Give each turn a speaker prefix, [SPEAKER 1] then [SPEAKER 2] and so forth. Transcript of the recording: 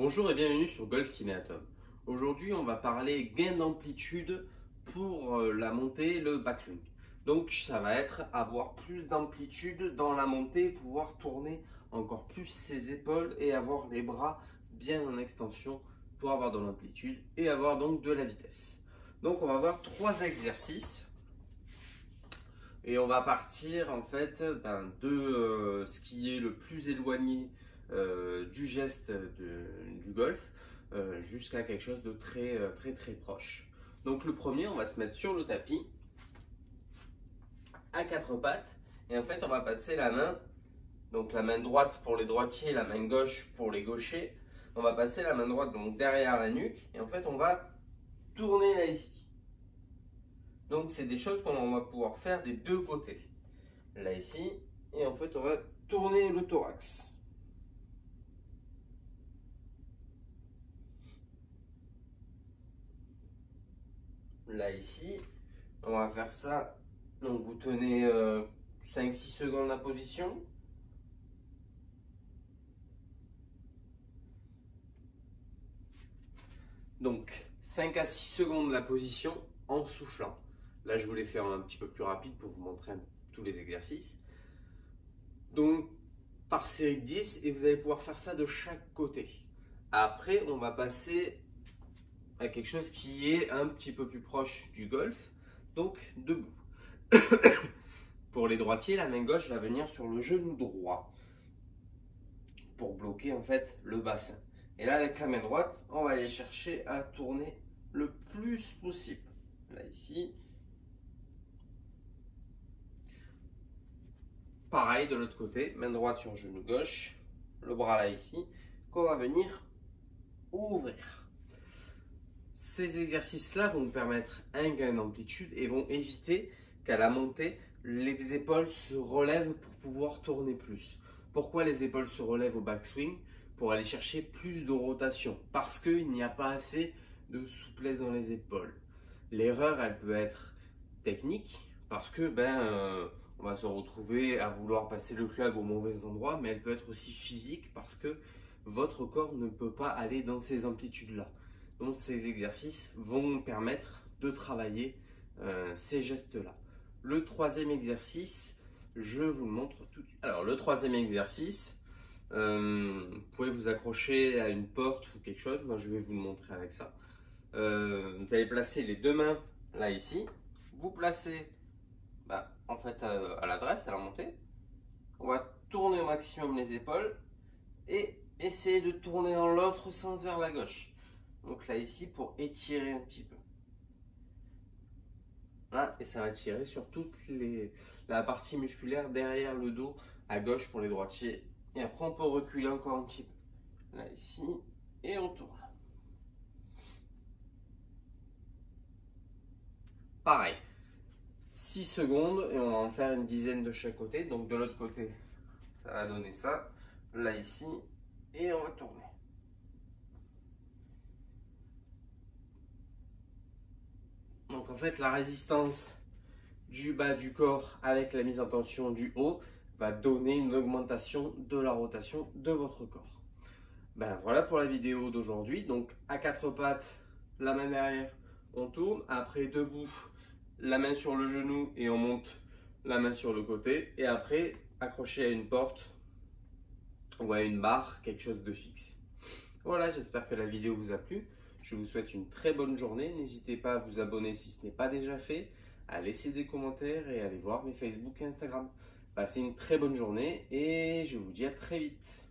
[SPEAKER 1] Bonjour et bienvenue sur Golf Kineatom. Aujourd'hui, on va parler gain d'amplitude pour la montée, le backswing. Donc, ça va être avoir plus d'amplitude dans la montée, pouvoir tourner encore plus ses épaules et avoir les bras bien en extension pour avoir de l'amplitude et avoir donc de la vitesse. Donc, on va voir 3 exercices. Et on va partir en fait de ce qui est le plus éloigné du geste du golf jusqu'à quelque chose de très proche. Donc le premier, on va se mettre sur le tapis à 4 pattes et en fait on va passer la main, donc la main droite pour les droitiers, la main gauche pour les gauchers. On va passer la main droite donc derrière la nuque et en fait on va tourner là ici. Donc c'est des choses qu'on va pouvoir faire des deux côtés. Là ici, et en fait on va tourner le thorax. Là ici, on va faire ça. Donc vous tenez 5-6 secondes la position. Donc 5 à 6 secondes la position en soufflant. Là, je voulais faire un petit peu plus rapide pour vous montrer tous les exercices. Donc, par série de 10, et vous allez pouvoir faire ça de chaque côté. Après, on va passer à quelque chose qui est un petit peu plus proche du golf, donc debout. Pour les droitiers, la main gauche va venir sur le genou droit pour bloquer en fait le bassin. Et là, avec la main droite, on va aller chercher à tourner le plus possible. Là, ici. Pareil de l'autre côté, main droite sur genou gauche, le bras là ici, qu'on va venir ouvrir. Ces exercices-là vont nous permettre un gain d'amplitude et vont éviter qu'à la montée, les épaules se relèvent pour pouvoir tourner plus. Pourquoi les épaules se relèvent au backswing? Pour aller chercher plus de rotation, parce qu'il n'y a pas assez de souplesse dans les épaules. L'erreur, elle peut être technique, parce que on va se retrouver à vouloir passer le club au mauvais endroit, mais elle peut être aussi physique parce que votre corps ne peut pas aller dans ces amplitudes-là. Donc ces exercices vont permettre de travailler ces gestes-là. Le troisième exercice, je vous le montre tout de suite. Alors le troisième exercice, vous pouvez vous accrocher à une porte ou quelque chose. Moi je vais vous le montrer avec ça. Vous allez placer les deux mains là ici. Vous placez en fait à l'adresse, à la montée. On va tourner au maximum les épaules et essayer de tourner dans l'autre sens vers la gauche. Donc là ici pour étirer un petit peu. Là, et ça va tirer sur toute la partie musculaire derrière le dos à gauche pour les droitiers. Et après on peut reculer encore un petit peu. Là ici et on tourne. Pareil. 6 secondes et on va en faire une dizaine de chaque côté. Donc de l'autre côté, ça va donner ça. Là ici, et on va tourner. Donc en fait, la résistance du bas du corps avec la mise en tension du haut va donner une augmentation de la rotation de votre corps. Voilà pour la vidéo d'aujourd'hui. Donc à 4 pattes, la main derrière, on tourne. Après debout, la main sur le genou et on monte la main sur le côté. Et après, accroché à une porte ou à une barre, quelque chose de fixe. Voilà, j'espère que la vidéo vous a plu. Je vous souhaite une très bonne journée. N'hésitez pas à vous abonner si ce n'est pas déjà fait, à laisser des commentaires et à aller voir mes Facebook et Instagram. Passez une très bonne journée et je vous dis à très vite.